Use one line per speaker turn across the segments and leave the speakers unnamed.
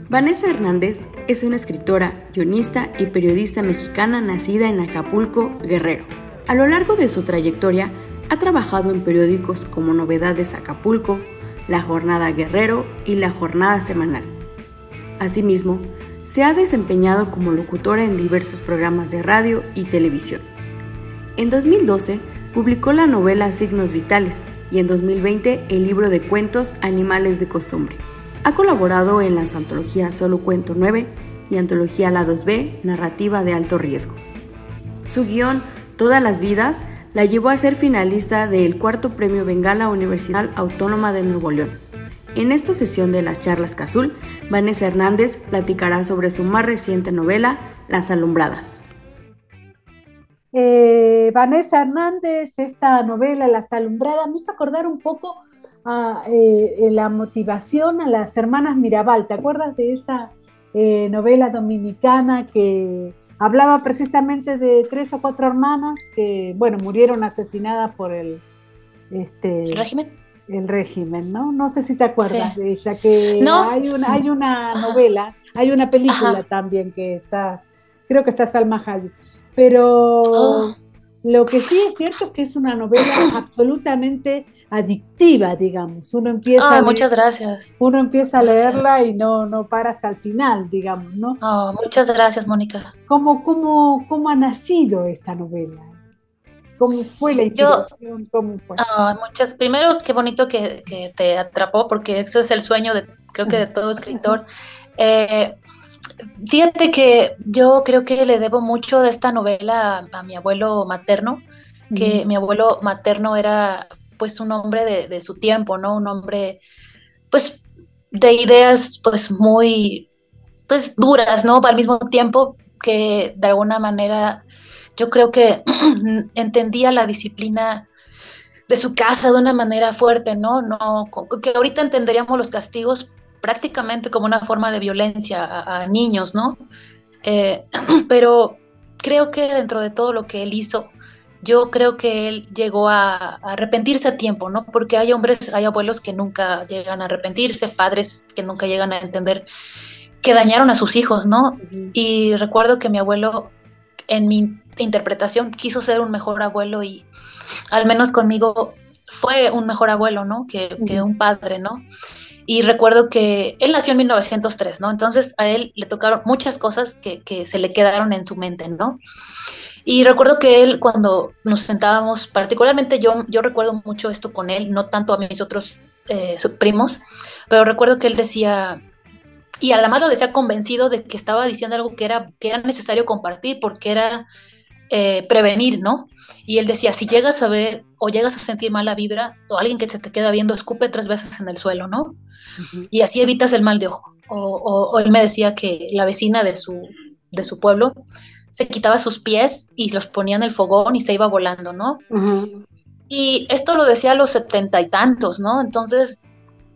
Vanessa Hernández es una escritora, guionista y periodista mexicana nacida en Acapulco, Guerrero. A lo largo de su trayectoria, ha trabajado en periódicos como Novedades Acapulco, La Jornada Guerrero y La Jornada Semanal. Asimismo, se ha desempeñado como locutora en diversos programas de radio y televisión. En 2012, publicó la novela Signos Vitales y en 2020 el libro de cuentos Animales de Costumbre. Ha colaborado en las antologías Solo Cuento 9 y antología Lados B, narrativa de alto riesgo. Su guión, Todas las vidas, la llevó a ser finalista del 4º Premio Bengala Universidad Autónoma de Nuevo León. En esta sesión de las charlas Cazul, Vanessa Hernández platicará sobre su más reciente novela, Las Alumbradas.
Vanessa Hernández, esta novela, Las Alumbradas, me hizo acordar un poco a la motivación a las hermanas Mirabal. ¿Te acuerdas de esa novela dominicana que hablaba precisamente de 3 o 4 hermanas que, bueno, murieron asesinadas por
¿El régimen?
El régimen, ¿no? No sé si te acuerdas de ella, que
no.
hay una novela, hay una película también que está, creo que está Salma Hayek, pero lo que sí es cierto es que es una novela absolutamente adictiva, digamos. Uno empieza
muchas gracias.
Uno empieza a leerla y no para hasta el final, digamos, ¿no?
Muchas gracias, Mónica.
¿Cómo ha nacido esta novela? ¿Cómo fue la inspiración? ¿Cómo fue?
Primero, qué bonito que te atrapó, porque eso es el sueño creo que de todo escritor. Fíjate que yo creo que le debo mucho de esta novela a mi abuelo materno, que mi abuelo materno era pues un hombre de su tiempo, ¿no? Un hombre pues de ideas pues muy pues duras, ¿no? Al mismo tiempo que de alguna manera yo creo que entendía la disciplina de su casa de una manera fuerte, ¿no? Que ahorita entenderíamos los castigos prácticamente como una forma de violencia a niños, ¿no? Pero creo que dentro de todo lo que él hizo, yo creo que él llegó a arrepentirse a tiempo, ¿no? Porque hay abuelos que nunca llegan a arrepentirse, padres que nunca llegan a entender que dañaron a sus hijos, ¿no? Y recuerdo que mi abuelo, en mi interpretación, quiso ser un mejor abuelo y al menos conmigo fue un mejor abuelo, ¿no? Que un padre, ¿no? Y recuerdo que él nació en 1903, ¿no? Entonces a él le tocaron muchas cosas que se le quedaron en su mente, ¿no? Y recuerdo que él, cuando nos sentábamos, particularmente yo recuerdo mucho esto con él, no tanto a mis otros primos, pero recuerdo que él decía, y además lo decía convencido de que estaba diciendo algo que era necesario compartir, porque era prevenir, ¿no? Y él decía, si llegas a ver o llegas a sentir mala vibra, o alguien que se te queda viendo, escupe 3 veces en el suelo, ¿no? Y así evitas el mal de ojo. O él me decía que la vecina de su pueblo se quitaba sus pies y los ponía en el fogón y se iba volando, ¿no? Y esto lo decía a los 70 y tantos, ¿no? Entonces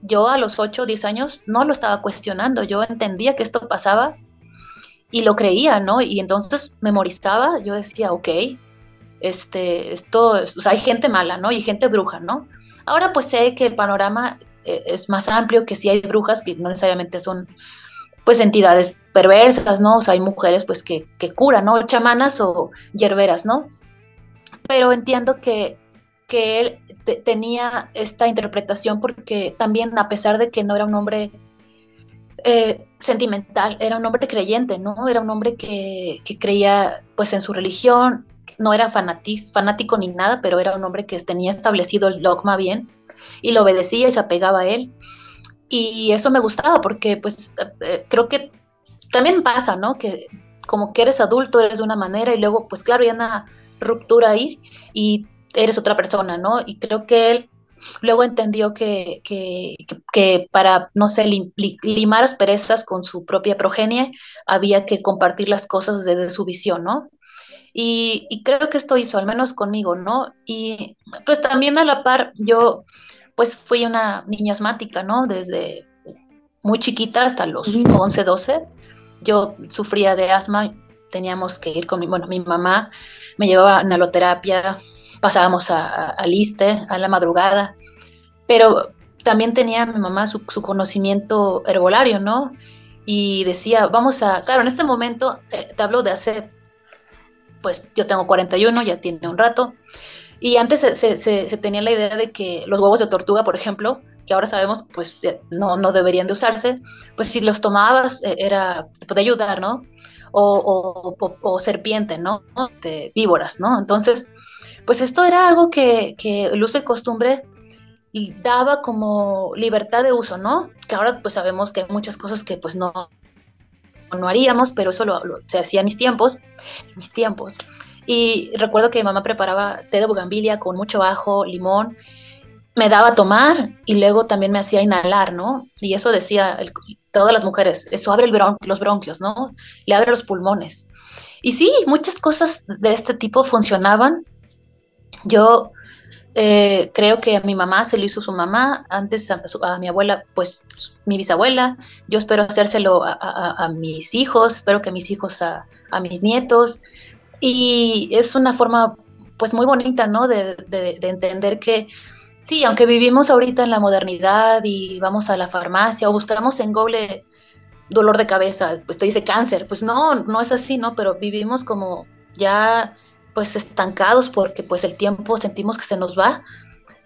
yo a los 8 o 10 años no lo estaba cuestionando, yo entendía que esto pasaba y lo creía, ¿no? Y entonces memorizaba, yo decía, ok, esto, o sea, hay gente mala, ¿no? Y gente bruja, ¿no? Ahora pues sé que el panorama es más amplio, que sí hay brujas que no necesariamente son pues entidades perversas, ¿no? O sea, hay mujeres pues que curan, ¿no? Chamanas o hierberas, ¿no? Pero entiendo que él tenía esta interpretación porque también, a pesar de que no era un hombre sentimental, era un hombre creyente, ¿no? Era un hombre que creía pues en su religión, no era fanático ni nada, pero era un hombre que tenía establecido el dogma bien y lo obedecía y se apegaba a él. Y eso me gustaba porque pues creo que también pasa, ¿no? Que como que eres adulto, eres de una manera y luego pues claro, hay una ruptura ahí y eres otra persona, ¿no? Y creo que él luego entendió que para, no sé, limar asperezas con su propia progenie, había que compartir las cosas desde su visión, ¿no? Y creo que esto hizo, al menos conmigo, ¿no? Y pues también a la par, yo pues fui una niña asmática, ¿no? Desde muy chiquita hasta los 11, 12, yo sufría de asma, teníamos que ir con mi mamá me llevaba a naloterapia, pasábamos al ISSSTE a la madrugada, pero también tenía mi mamá su conocimiento herbolario, ¿no? y decía, claro, en este momento, te hablo de hace, pues yo tengo 41, ya tiene un rato, y antes se tenía la idea de que los huevos de tortuga, por ejemplo, que ahora sabemos, pues no deberían de usarse, pues si los tomabas te podía ayudar, ¿no? O serpiente, ¿no? Víboras, ¿no? Entonces, pues esto era algo que el uso y costumbre daba como libertad de uso, ¿no? Que ahora pues sabemos que hay muchas cosas que pues no haríamos, pero eso se hacía en mis tiempos. Y recuerdo que mi mamá preparaba té de bugambilia con mucho ajo, limón, me daba a tomar y luego también me hacía inhalar, ¿no? Y eso decía todas las mujeres, eso abre los bronquios, ¿no? Le abre los pulmones. Y sí, muchas cosas de este tipo funcionaban. Yo creo que a mi mamá se lo hizo su mamá, antes a mi abuela, pues mi bisabuela. Yo espero hacérselo a mis hijos, espero que mis hijos a mis nietos. Y es una forma pues muy bonita, ¿no? De entender que sí, aunque vivimos ahorita en la modernidad y vamos a la farmacia o buscamos en Google dolor de cabeza, pues te dice cáncer, pues no es así, ¿no? Pero vivimos como ya pues estancados porque pues el tiempo sentimos que se nos va.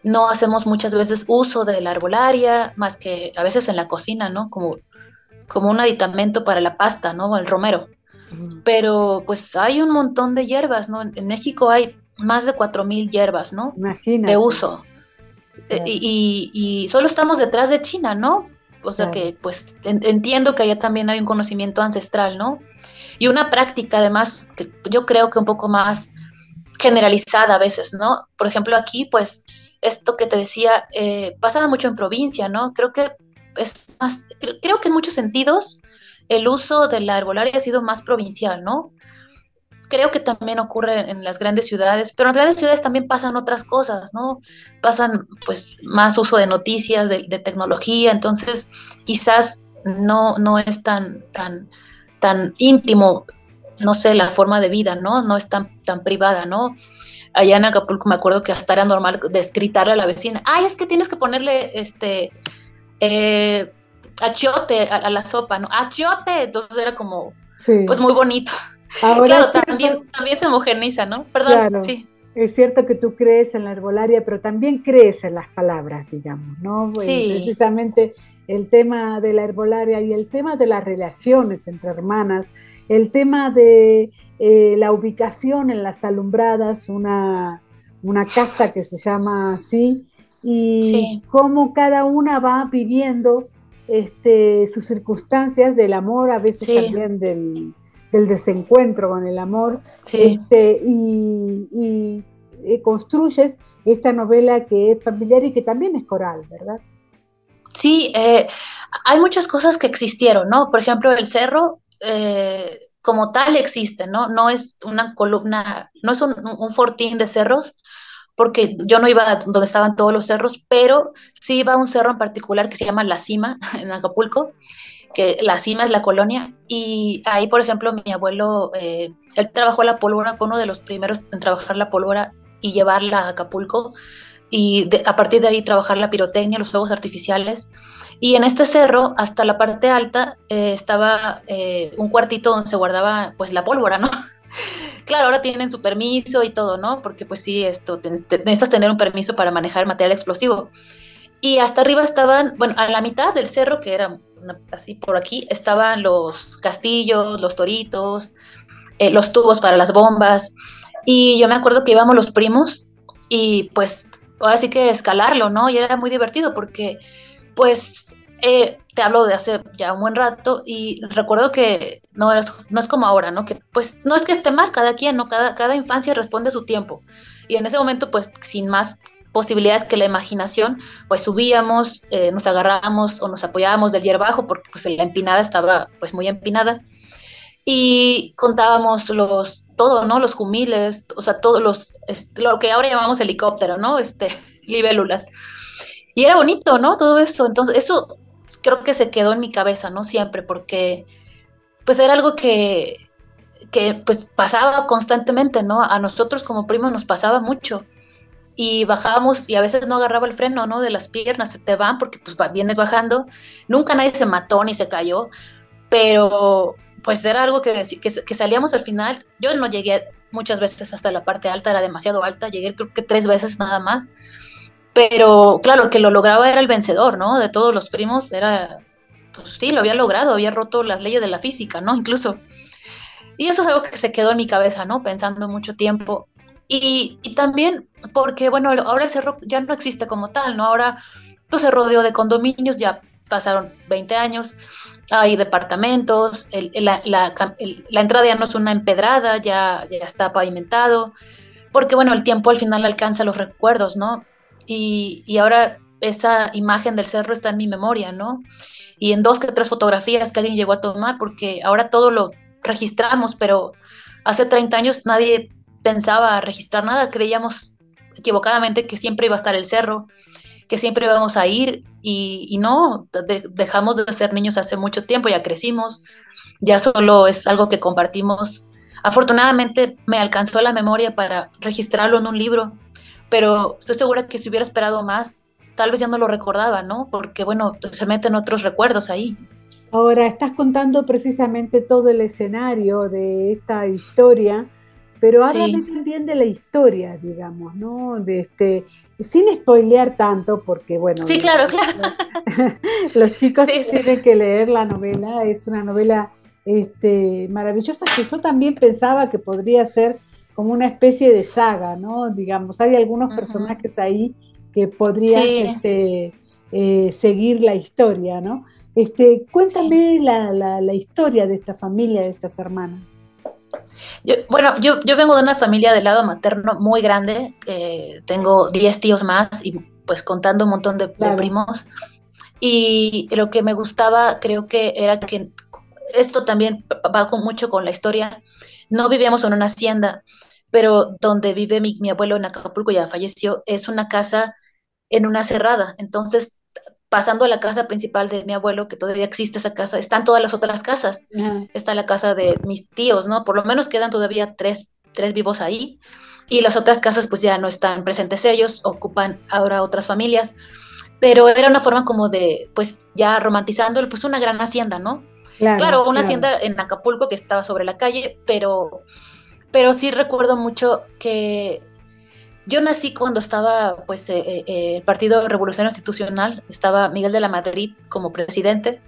No hacemos muchas veces uso de la herbolaria, más que a veces en la cocina, ¿no? Como un aditamento para la pasta, ¿no? El romero. Pero pues hay un montón de hierbas, ¿no? En México hay más de 4,000 hierbas, ¿no?
Imagínate.
De uso. Claro. Y solo estamos detrás de China, ¿no? O sea claro. Que pues entiendo que allá también hay un conocimiento ancestral, ¿no? Y una práctica además, que yo creo que un poco más generalizada a veces, ¿no? Por ejemplo, aquí, pues, esto que te decía, pasaba mucho en provincia, ¿no? Creo que en muchos sentidos el uso de la herbolaria ha sido más provincial, ¿no? Creo que también ocurre en las grandes ciudades, pero en las grandes ciudades también pasan otras cosas, ¿no? Pasan, pues, más uso de noticias, de tecnología, entonces quizás no es tan íntimo, no sé, la forma de vida, ¿no? No es tan privada, ¿no? Allá en Acapulco me acuerdo que hasta era normal gritarle a la vecina, ay, es que tienes que ponerle achiote a la sopa, ¿no? ¡Achiote! Entonces era como, sí. Pues muy bonito.
Ahora
claro, también se homogeniza, ¿no? Perdón,
claro,
sí.
Es cierto que tú crees en la herbolaria, pero también crees en las palabras, digamos, ¿no?
Sí.
Precisamente el tema de la herbolaria y el tema de las relaciones entre hermanas, el tema de la ubicación en las alumbradas, una casa que se llama así, y sí. Cómo cada una va viviendo sus circunstancias del amor, a veces sí. También del desencuentro con el amor,
sí.
Y construyes esta novela que es familiar y que también es coral, ¿verdad?
Sí, hay muchas cosas que existieron, ¿no? Por ejemplo, el cerro como tal existe, ¿no? No es una columna, no es un fortín de cerros, porque yo no iba donde estaban todos los cerros, pero sí iba a un cerro en particular que se llama La Cima, en Acapulco, que La Cima es la colonia, y ahí, por ejemplo, mi abuelo, él trabajó la pólvora, fue uno de los primeros en trabajar la pólvora y llevarla a Acapulco, y a partir de ahí trabajar la pirotecnia, los fuegos artificiales, y en este cerro, hasta la parte alta, estaba un cuartito donde se guardaba, pues, la pólvora, ¿no? Claro, ahora tienen su permiso y todo, ¿no? Porque, pues sí, necesitas tener un permiso para manejar material explosivo. Y hasta arriba estaban, bueno, a la mitad del cerro, que era así por aquí, estaban los castillos, los toritos, los tubos para las bombas. Y yo me acuerdo que íbamos los primos y pues ahora sí que escalarlo, ¿no? Y era muy divertido porque pues te hablo de hace ya un buen rato y recuerdo que no es como ahora, ¿no? Que pues no es que esté mal cada quien, ¿no? Cada infancia responde a su tiempo. Y en ese momento pues sin más posibilidades que la imaginación, pues subíamos, nos agarrábamos o nos apoyábamos del hierbajo porque pues la empinada estaba pues muy empinada y contábamos todo, ¿no? Los jumiles, o sea, todos lo que ahora llamamos helicóptero, ¿no? Libélulas. Y era bonito, ¿no? Todo eso. Entonces, eso creo que se quedó en mi cabeza, ¿no? Siempre, porque pues era algo que pues pasaba constantemente, ¿no? A nosotros como primos nos pasaba mucho. Y bajábamos y a veces no agarraba el freno, ¿no? De las piernas, se te van porque pues vienes bajando. Nunca nadie se mató ni se cayó, pero pues era algo que salíamos al final. Yo no llegué muchas veces hasta la parte alta, era demasiado alta, llegué creo que 3 veces nada más, pero claro, el que lo lograba era el vencedor, ¿no? De todos los primos, era, pues sí, lo había logrado, había roto las leyes de la física, ¿no? Incluso. Y eso es algo que se quedó en mi cabeza, ¿no? Pensando mucho tiempo. Y también porque, bueno, ahora el cerro ya no existe como tal, ¿no? Ahora pues se rodeó de condominios, ya pasaron 20 años, hay departamentos, la entrada ya no es una empedrada, ya está pavimentado, porque bueno, el tiempo al final alcanza los recuerdos, ¿no? Y ahora esa imagen del cerro está en mi memoria, ¿no? Y en 2 que 3 fotografías que alguien llegó a tomar, porque ahora todo lo registramos, pero hace 30 años nadie pensaba registrar nada, creíamos equivocadamente que siempre iba a estar el cerro, que siempre íbamos a ir y no, dejamos de ser niños hace mucho tiempo, ya crecimos, ya solo es algo que compartimos. Afortunadamente me alcanzó la memoria para registrarlo en un libro, pero estoy segura que si hubiera esperado más, tal vez ya no lo recordaba, ¿no? Porque bueno, se meten otros recuerdos ahí.
Ahora, estás contando precisamente todo el escenario de esta historia, pero háblame
Sí,
también de la historia, digamos, ¿no? Sin spoilear tanto, porque bueno,
sí, claro, claro.
los chicos
Sí, sí.
tienen que leer la novela, es una novela maravillosa que yo también pensaba que podría ser como una especie de saga, ¿no? Digamos, hay algunos
Ujú.
personajes ahí que podrías
Sí,
seguir la historia, ¿no?
sí.
Cuéntame la historia de esta familia, de estas hermanas.
Bueno, yo vengo de una familia del lado materno muy grande, tengo 10 tíos más y pues contando un montón de
Claro.
primos. Y lo que me gustaba creo que era que esto también va mucho con la historia. No vivíamos en una hacienda, pero donde vive mi abuelo en Acapulco, ya falleció, es una casa en una cerrada. Entonces, pasando a la casa principal de mi abuelo, que todavía existe esa casa, están todas las otras casas.
Ajá.
Está la casa de mis tíos, ¿no? Por lo menos quedan todavía tres vivos ahí. Y las otras casas pues ya no están presentes ellos, ocupan ahora otras familias. Pero era una forma como de, pues ya romantizando, pues una gran hacienda, ¿no?
Claro,
Claro, una
claro.
hacienda en Acapulco que estaba sobre la calle, pero sí recuerdo mucho que yo nací cuando estaba, pues, el Partido Revolucionario Institucional, estaba Miguel de la Madrid como presidente,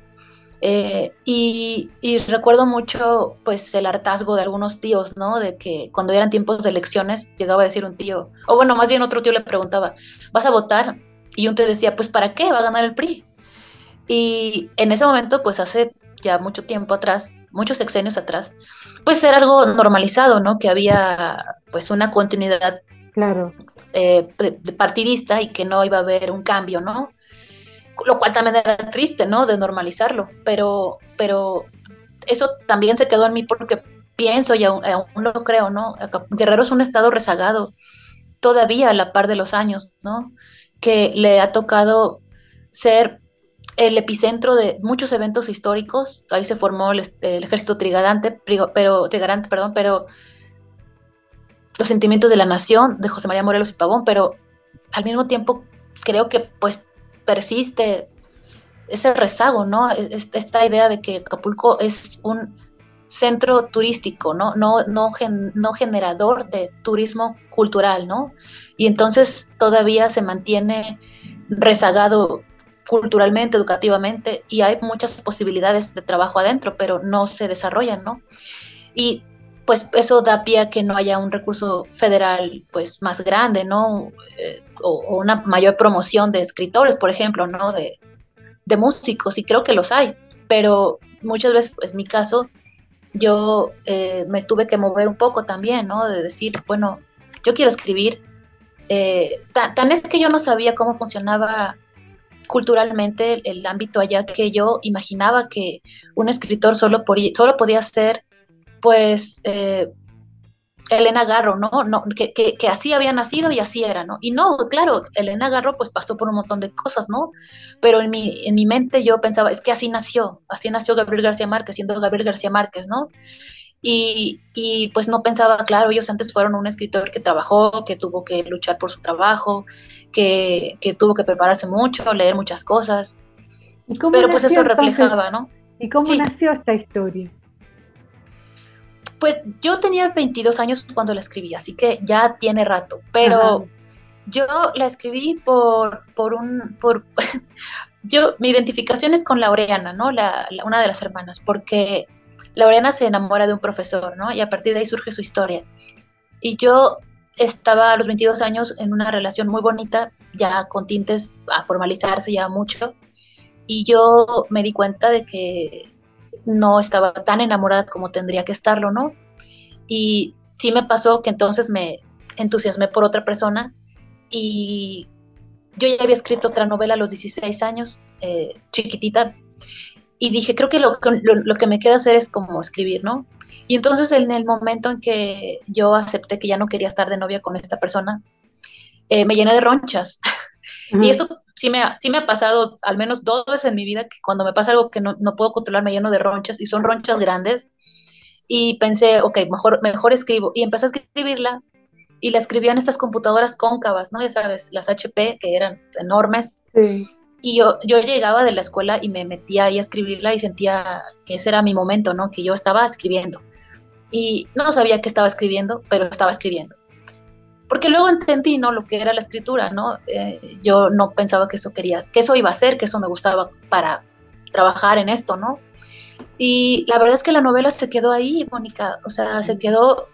y recuerdo mucho, pues, el hartazgo de algunos tíos, ¿no? De que cuando eran tiempos de elecciones, llegaba a decir un tío, o bueno, más bien otro tío le preguntaba, ¿vas a votar? Y un tío decía, pues, ¿para qué? Va a ganar el PRI. Y en ese momento, pues, hace ya mucho tiempo atrás, muchos sexenios atrás, pues era algo normalizado, ¿no? Que había, pues, una continuidad
Claro.
partidista y que no iba a haber un cambio, ¿no? Lo cual también era triste, ¿no? De normalizarlo, pero eso también se quedó en mí porque pienso y aún lo creo, ¿no? Guerrero es un estado rezagado todavía a la par de los años, ¿no? Que le ha tocado ser el epicentro de muchos eventos históricos. Ahí se formó el ejército trigarante, perdón, pero los sentimientos de la nación de José María Morelos y Pavón, pero al mismo tiempo creo que pues persiste ese rezago, ¿no? Esta idea de que Acapulco es un centro turístico, ¿no? No generador de turismo cultural, ¿no? Y entonces todavía se mantiene rezagado culturalmente, educativamente, y hay muchas posibilidades de trabajo adentro, pero no se desarrollan, ¿no? Y pues eso da pie a que no haya un recurso federal pues más grande, ¿no? O una mayor promoción de escritores, por ejemplo, ¿no? De músicos, y creo que los hay, pero muchas veces, pues en mi caso, yo me tuve que mover un poco también, ¿no? De decir, bueno, yo quiero escribir. Tan es que yo no sabía cómo funcionaba culturalmente el ámbito allá que yo imaginaba que un escritor solo podía ser, pues, Elena Garro, ¿no? Que así había nacido y así era, ¿no? Y no, claro, Elena Garro pues pasó por un montón de cosas, ¿no? Pero en mi mente yo pensaba, es que así nació Gabriel García Márquez, siendo Gabriel García Márquez, ¿no? Y pues no pensaba, claro, ellos antes fueron un escritor que trabajó, que tuvo que luchar por su trabajo, que tuvo que prepararse mucho, leer muchas cosas,
¿Y cómo
pero pues
nació
eso
entonces?
reflejaba, ¿no?
¿Y cómo
Sí,
nació esta historia?
pues yo tenía 22 años cuando la escribí, así que ya tiene rato,
Ajá.
pero yo la escribí mi identificación es con Laureana, ¿no? Una de las hermanas, porque Laureana se enamora de un profesor, ¿no? Y a partir de ahí surge su historia. Y yo estaba a los 22 años en una relación muy bonita, ya con tintes a formalizarse ya mucho, y yo me di cuenta de que no estaba tan enamorada como tendría que estarlo, ¿no? Y sí me pasó que entonces me entusiasmé por otra persona y yo ya había escrito otra novela a los 16 años, chiquitita, y dije, creo que lo que me queda hacer es como escribir, ¿no? Y entonces en el momento en que yo acepté que ya no quería estar de novia con esta persona, me llené de ronchas. Y
Ajá.
esto sí me ha pasado al menos 2 veces en mi vida, que cuando me pasa algo que no puedo controlar, me lleno de ronchas, y son ronchas grandes. Y pensé, ok, mejor escribo. Y empecé a escribirla, y la escribía en estas computadoras cóncavas, ¿no? Ya sabes, las HP, que eran enormes.
Sí.
Y yo llegaba de la escuela y me metía ahí a escribirla y sentía que ese era mi momento, ¿no? Que yo estaba escribiendo. Y no sabía qué estaba escribiendo, pero estaba escribiendo. Porque luego entendí, ¿no? Lo que era la escritura, ¿no? Yo no pensaba que que eso iba a ser, que eso me gustaba para trabajar en esto, ¿no? Y la verdad es que la novela se quedó ahí, Mónica, o sea, se quedó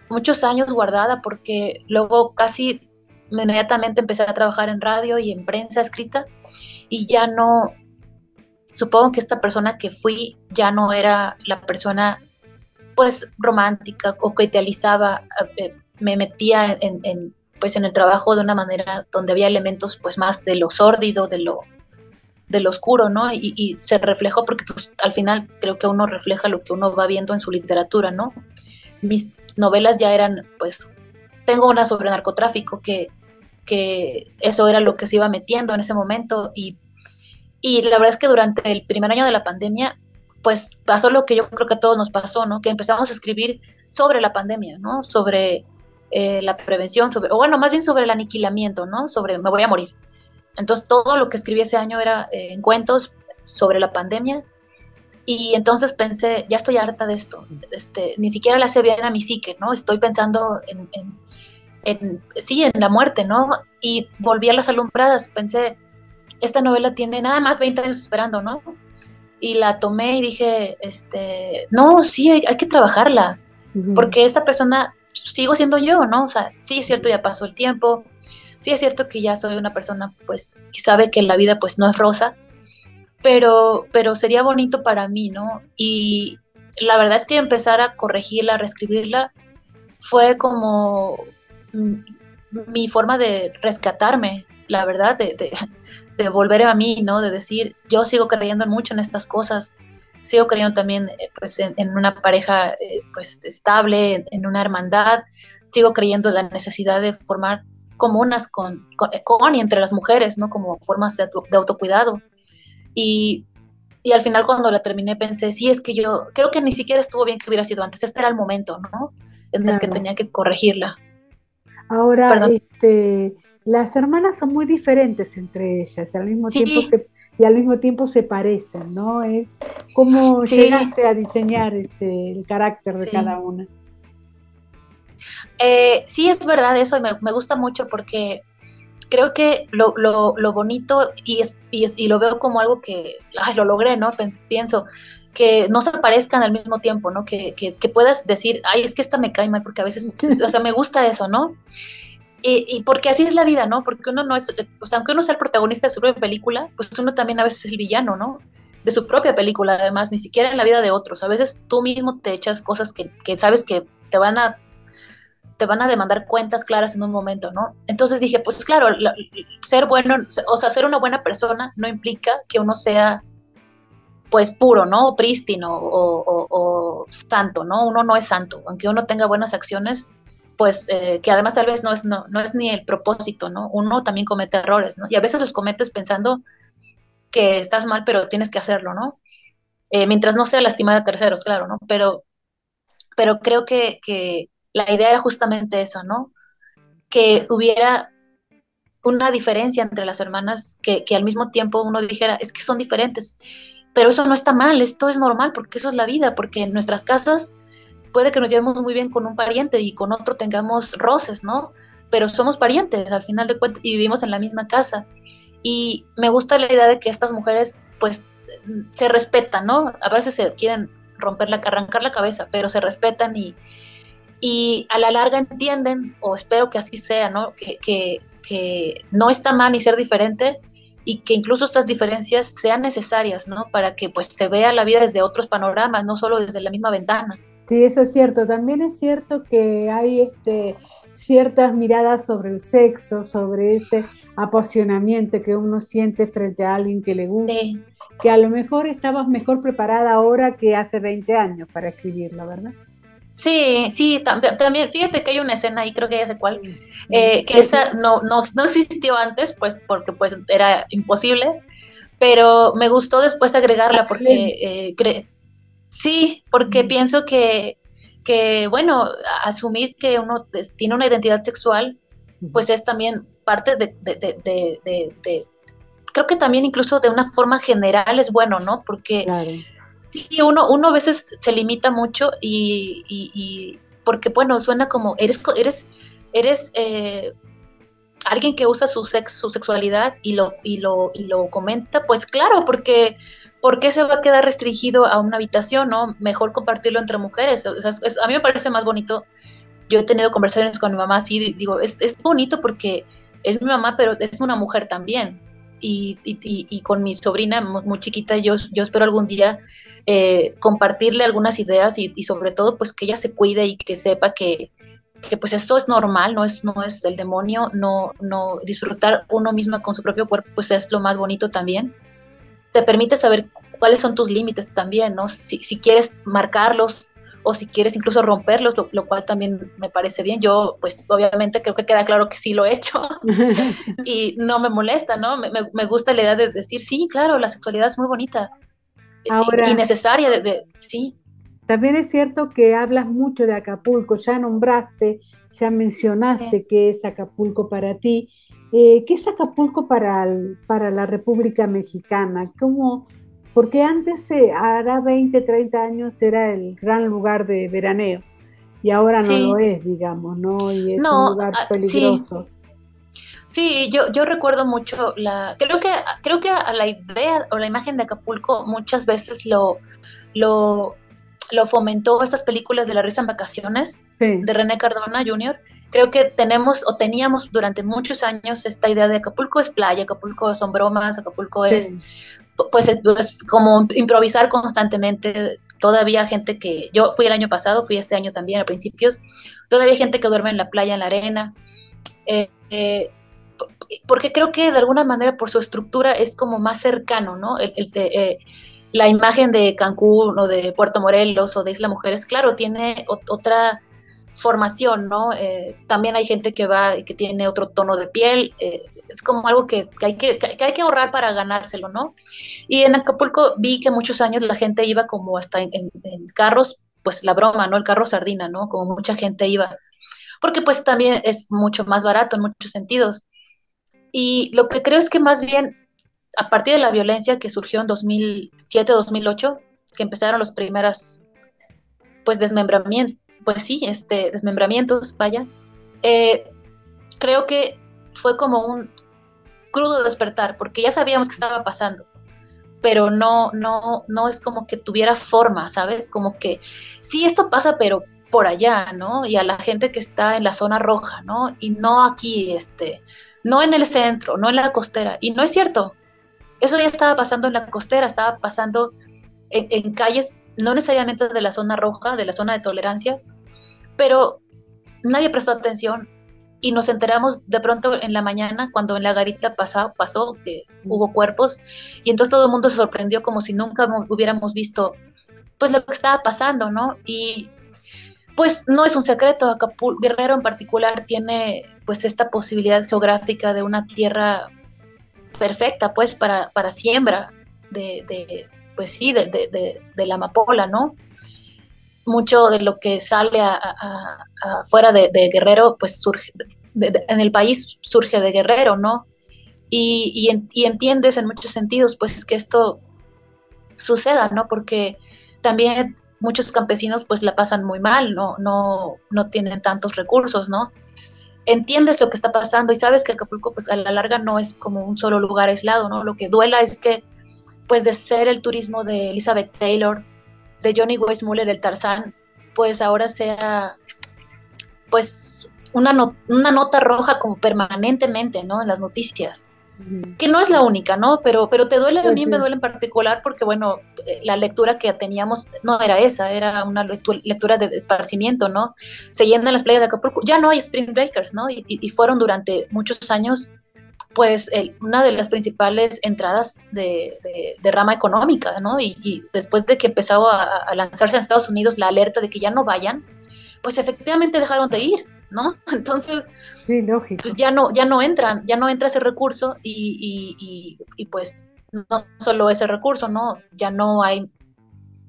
muchos años guardada porque luego casi inmediatamente empecé a trabajar en radio y en prensa escrita y ya no, supongo que esta persona que fui ya no era la persona pues romántica o que idealizaba, me metía pues en el trabajo de una manera donde había elementos pues más de lo sórdido, de lo oscuro, ¿no? Y se reflejó porque pues al final creo que uno refleja lo que uno va viendo en su literatura, ¿no? Mis novelas ya eran pues, tengo una sobre narcotráfico que eso era lo que se iba metiendo en ese momento y la verdad es que durante el primer año de la pandemia, pues pasó lo que yo creo que a todos nos pasó, ¿no? Que empezamos a escribir sobre la pandemia, ¿no? Sobre la prevención, o bueno, más bien sobre el aniquilamiento, ¿no? Sobre me voy a morir. Entonces todo lo que escribí ese año era en cuentos sobre la pandemia y entonces pensé, ya estoy harta de esto, ni siquiera le hace bien a mi psique, ¿no? Estoy pensando sí, en la muerte, ¿no? Y volví a las alumbradas, pensé, esta novela tiene nada más 20 años esperando, ¿no? Y la tomé y dije, no, sí, hay que trabajarla,
Ujú.
porque esta persona sigo siendo yo, ¿no? O sea, sí es cierto, ya pasó el tiempo, sí es cierto que ya soy una persona, pues, que sabe que la vida, pues, no es rosa, pero sería bonito para mí, ¿no? Y la verdad es que empezar a corregirla, a reescribirla, fue como mm, mi forma de rescatarme, la verdad, de volver a mí, ¿no? De decir, yo sigo creyendo mucho en estas cosas, sigo creyendo también pues en una pareja pues estable, en una hermandad, sigo creyendo en la necesidad de formar comunas con y entre las mujeres, ¿no? Como formas de autocuidado. Y, y al final cuando la terminé pensé, sí, es que yo creo que ni siquiera estuvo bien que hubiera sido antes, este era el momento, ¿no? En el que
Claro.
tenía que corregirla.
Ahora,
Perdón.
las hermanas son muy diferentes entre ellas,
Sí,
y al mismo tiempo se parecen, ¿no? Es cómo
sí,
llegaste a diseñar el carácter de
sí.
cada una.
Sí, es verdad eso, y me gusta mucho porque creo que lo bonito y lo veo como algo que ay, lo logré, ¿no? Pienso que no se parezcan al mismo tiempo, ¿no? Que puedas decir, ay, es que esta me cae mal, porque a veces, o sea, me gusta eso, ¿no? Y porque así es la vida, ¿no? Porque uno no es, o sea, aunque uno sea el protagonista de su propia película, pues uno también a veces es el villano, ¿no? De su propia película, además, ni siquiera en la vida de otros. A veces tú mismo te echas cosas que sabes que te van a demandar cuentas claras en un momento, ¿no? Entonces dije, pues claro, ser bueno, o sea, ser una buena persona no implica que uno sea pues puro, ¿no? O prístino o santo, ¿no? Uno no es santo, aunque uno tenga buenas acciones, pues que además tal vez no es ni el propósito, ¿no? Uno también comete errores, ¿no? Y a veces los cometes pensando que estás mal, pero tienes que hacerlo, ¿no? Mientras no sea lastimar a terceros, claro, ¿no? Pero creo que la idea era justamente esa, ¿no? Que hubiera una diferencia entre las hermanas que al mismo tiempo uno dijera, es que son diferentes, pero eso no está mal, esto es normal, porque eso es la vida, porque en nuestras casas puede que nos llevemos muy bien con un pariente y con otro tengamos roces, ¿no? Pero somos parientes al final de cuentas y vivimos en la misma casa. Y me gusta la idea de que estas mujeres pues se respetan, ¿no? A veces se quieren arrancar la cabeza, pero se respetan y a la larga entienden, o espero que así sea, ¿no? Que no está mal ni ser diferente y que incluso estas diferencias sean necesarias, ¿no? Para que pues se vea la vida desde otros panoramas, no solo desde la misma ventana.
Sí, eso es cierto. También es cierto que hay ciertas miradas sobre el sexo, sobre ese apasionamiento que uno siente frente a alguien que le gusta,
Sí,
que a lo mejor estabas mejor preparada ahora que hace 20 años para escribirlo, ¿verdad?
sí, sí, también, fíjate que hay una escena ahí, creo que ya sé cuál,
Sí,
que esa no existió antes, pues porque pues era imposible, pero me gustó después agregarla porque sí, porque pienso que, bueno, asumir que uno tiene una identidad sexual, pues es también parte creo que también incluso de una forma general es bueno, ¿no? Porque
claro.
sí, uno a veces se limita mucho porque, bueno, suena como, eres alguien que usa su sexualidad y lo comenta, pues claro, porque ¿por qué se va a quedar restringido a una habitación, no? Mejor compartirlo entre mujeres. O sea, a mí me parece más bonito. Yo he tenido conversaciones con mi mamá así, digo, es bonito porque es mi mamá, pero es una mujer también. Y con mi sobrina muy chiquita, yo espero algún día compartirle algunas ideas y sobre todo pues que ella se cuide y que sepa que pues esto es normal, no es el demonio, no disfrutar uno misma con su propio cuerpo pues es lo más bonito también. Te permite saber cuáles son tus límites también, ¿no? Si quieres marcarlos o si quieres incluso romperlos, lo cual también me parece bien. Yo, pues, obviamente creo que queda claro que sí lo he hecho y no me molesta, ¿no? Me gusta la idea de decir, sí, claro, la sexualidad es muy bonita y
Ahora,
necesaria, sí,
también es cierto que hablas mucho de Acapulco, ya nombraste, ya
sí,
mencionaste qué es Acapulco para ti. ¿Qué es Acapulco para la República Mexicana? ¿Cómo? Porque antes, hará 20, 30 años, era el gran lugar de veraneo y ahora no lo
sí,
es, digamos, ¿no? Y es un
no,
lugar
sí.
peligroso.
Sí, yo recuerdo mucho creo que a la idea o la imagen de Acapulco muchas veces lo, lo fomentó estas películas de La risa en vacaciones
Sí,
de René Cardona Jr. Creo que tenemos o teníamos durante muchos años esta idea de Acapulco es playa, Acapulco son bromas, Acapulco
sí.
es como improvisar constantemente. Todavía gente que, yo fui el año pasado, fui este año también a principios, todavía hay gente que duerme en la playa, en la arena. Eh, eh, porque creo que de alguna manera por su estructura es como más cercano, ¿no? La imagen de Cancún o de Puerto Morelos o de Isla Mujeres, claro, tiene otra formación, ¿no? También hay gente que va y que tiene otro tono de piel, es como algo que hay que ahorrar para ganárselo, ¿no? Y en Acapulco vi que muchos años la gente iba como hasta en carros, pues la broma, ¿no? El carro sardina, ¿no? Como mucha gente iba, porque pues también es mucho más barato en muchos sentidos. Y lo que creo es que más bien a partir de la violencia que surgió en 2007-2008, que empezaron los primeros pues desmembramientos, pues sí, desmembramientos, vaya, eh, creo que fue como un crudo despertar, porque ya sabíamos que estaba pasando, pero no es como que tuviera forma, ¿sabes? Como que sí, esto pasa, pero por allá, ¿no? Y a la gente que está en la zona roja, ¿no? Y no aquí, no en el centro, no en la costera. Y no es cierto. Eso ya estaba pasando en la costera, estaba pasando en calles, no necesariamente de la zona roja, de la zona de tolerancia, pero nadie prestó atención y nos enteramos de pronto en la mañana cuando en la garita pasó que hubo cuerpos y entonces todo el mundo se sorprendió como si nunca hubiéramos visto pues lo que estaba pasando, ¿no? Y pues no es un secreto, Acapulco, Guerrero en particular tiene pues esta posibilidad geográfica de una tierra perfecta pues para siembra pues sí, de la amapola, ¿no? Mucho de lo que sale fuera de Guerrero, pues surge, en el país surge de Guerrero, ¿no? Y entiendes en muchos sentidos, pues es que esto suceda, ¿no? Porque también muchos campesinos pues la pasan muy mal, no tienen tantos recursos, ¿no? Entiendes lo que está pasando y sabes que Acapulco pues a la larga no es como un solo lugar aislado, ¿no? Lo que duela es que pues de ser el turismo de Elizabeth Taylor, de Johnny Weissmuller, el Tarzán, pues ahora sea pues una nota roja como permanentemente, ¿no? En las noticias. Que no es la única, ¿no? Pero te duele, a mí me duele en particular porque, bueno, la lectura que teníamos no era esa, era una lectura de esparcimiento, ¿no? Se llenan las playas de Acapulco, ya no hay Spring Breakers, ¿no? Y fueron durante muchos años, pues, una de las principales entradas de rama económica, ¿no? Y después de que empezó a lanzarse en Estados Unidos la alerta de que ya no vayan, pues efectivamente dejaron de ir, ¿no? Entonces,
sí, lógico.
Pues ya no entra ese recurso y pues no solo ese recurso, ¿no? Ya no hay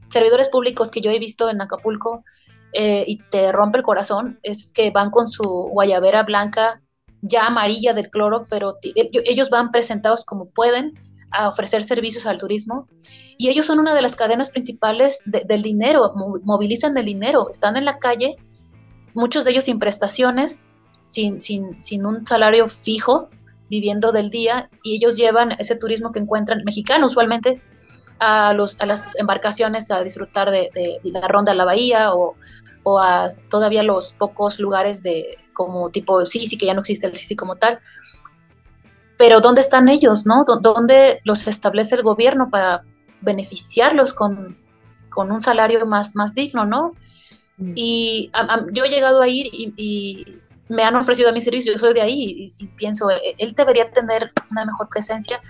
servidores públicos que yo he visto en Acapulco y te rompe el corazón, es que van con su guayabera blanca ya amarilla del cloro, pero ellos van presentados como pueden a ofrecer servicios al turismo y ellos son una de las cadenas principales del dinero, movilizan el dinero, están en la calle, muchos de ellos sin prestaciones, sin un salario fijo, viviendo del día, y ellos llevan ese turismo que encuentran, mexicano usualmente, a las embarcaciones a disfrutar de la ronda a la bahía o a todavía los pocos lugares como tipo Sisi, que ya no existe el Sisi como tal. Pero ¿dónde están ellos, no? ¿Dónde los establece el gobierno para beneficiarlos con un salario más digno, no? Y yo he llegado a ir y me han ofrecido a mi servicio, yo soy de ahí y pienso, él debería tener una mejor presencia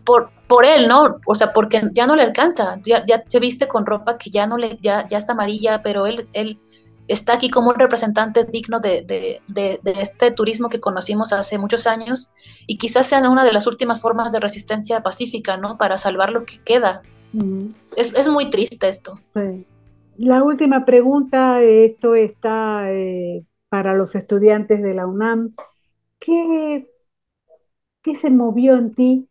por él, ¿no? O sea, porque ya no le alcanza, ya se viste con ropa que ya está amarilla, pero él está aquí como un representante digno de este turismo que conocimos hace muchos años y quizás sea una de las últimas formas de resistencia pacífica, ¿no? Para salvar lo que queda. Es muy triste esto.
Sí. La última pregunta, esto está para los estudiantes de la UNAM. ¿Qué se movió en ti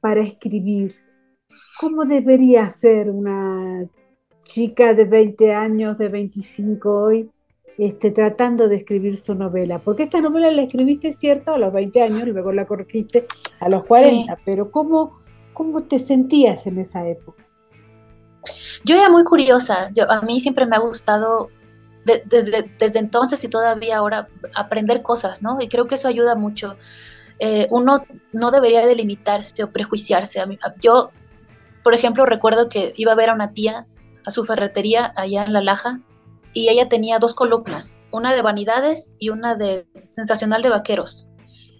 para escribir? ¿Cómo debería ser una chica de 20 años, de 25 hoy, tratando de escribir su novela? Porque esta novela la escribiste, cierto, a los 20 años, y luego la corregiste a los 40, sí. Pero ¿cómo te sentías en esa época?
Yo era muy curiosa, a mí siempre me ha gustado desde entonces y todavía ahora aprender cosas, ¿no? Y creo que eso ayuda mucho. Uno no debería delimitarse o prejuiciarse. Yo, por ejemplo, recuerdo que iba a ver a una tía a su ferretería allá en La Laja y ella tenía 2 columnas, una de vanidades y una de sensacional de vaqueros.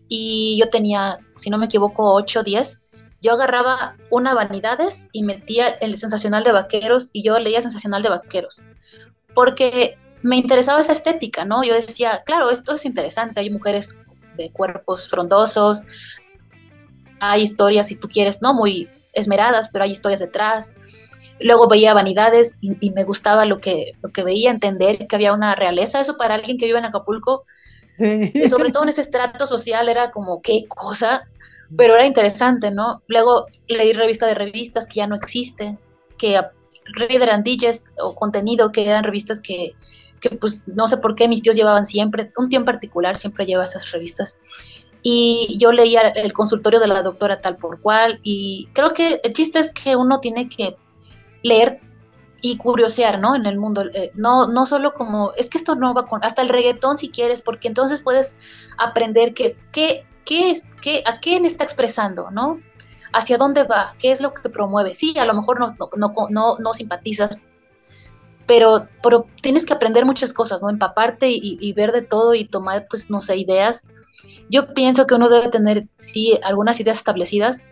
Y yo tenía, si no me equivoco, 8 o 10. Yo agarraba una vanidades y metía el sensacional de vaqueros y yo leía sensacional de vaqueros. Porque me interesaba esa estética, ¿no? Yo decía, claro, esto es interesante, hay mujeres de cuerpos frondosos, hay historias, si tú quieres, no muy esmeradas, pero hay historias detrás. Luego veía vanidades y me gustaba lo que veía, entender que había una realeza. Eso para alguien que vive en Acapulco, sobre todo en ese estrato social, era como, ¿qué cosa? Pero era interesante, ¿no? Luego leí revista de revistas que ya no existen, que Reader and Digest o Contenido, que eran revistas que pues no sé por qué mis tíos llevaban siempre, un tío en particular siempre lleva esas revistas. Y yo leía el consultorio de la doctora tal por cual, y creo que el chiste es que uno tiene que leer y curiosear, ¿no? En el mundo, no solo como, es que esto no va con, hasta el reggaetón si quieres, porque entonces puedes aprender a qué me está expresando, ¿no? ¿Hacia dónde va? ¿Qué es lo que promueve? Sí, a lo mejor no simpatizas, pero tienes que aprender muchas cosas, ¿no? Empaparte y ver de todo y tomar, pues, no sé, ideas. Yo pienso que uno debe tener, sí, algunas ideas establecidas,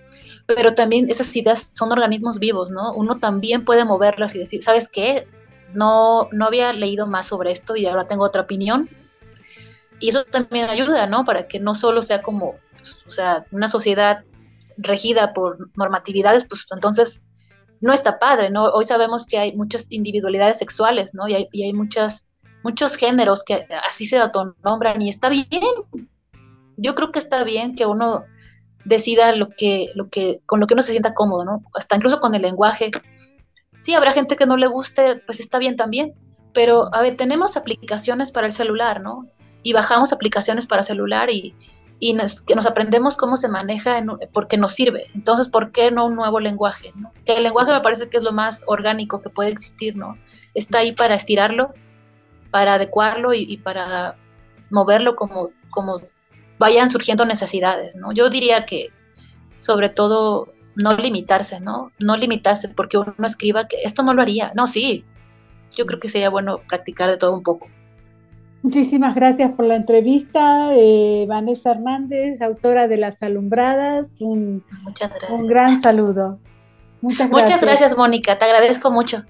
pero también esas ideas son organismos vivos, ¿no? Uno también puede moverlas y decir, ¿sabes qué? No había leído más sobre esto y ahora tengo otra opinión. Y eso también ayuda, ¿no? Para que no solo sea como, pues, o sea, una sociedad regida por normatividades, pues entonces no está padre, ¿no? Hoy sabemos que hay muchas individualidades sexuales, ¿no? Y hay muchos géneros que así se autonombran y está bien. Yo creo que está bien que uno decida con lo que uno se sienta cómodo, ¿no? Hasta incluso con el lenguaje. Sí, habrá gente que no le guste, pues está bien también, pero a ver, tenemos aplicaciones para el celular, ¿no? Y bajamos aplicaciones para celular que nos aprendemos cómo se maneja porque nos sirve. Entonces, ¿por qué no un nuevo lenguaje, ¿no? Que el lenguaje me parece que es lo más orgánico que puede existir, ¿no? Está ahí para estirarlo, para adecuarlo y para moverlo como vayan surgiendo necesidades, ¿no? Yo diría que, sobre todo, no limitarse, ¿no? No limitarse porque uno escriba que esto no lo haría. No, sí, yo creo que sería bueno practicar de todo un poco.
Muchísimas gracias por la entrevista, Vanessa Hernández, autora de Las Alumbradas.
Muchas gracias.
Un gran saludo. Muchas gracias.
Muchas gracias, Mónica, te agradezco mucho.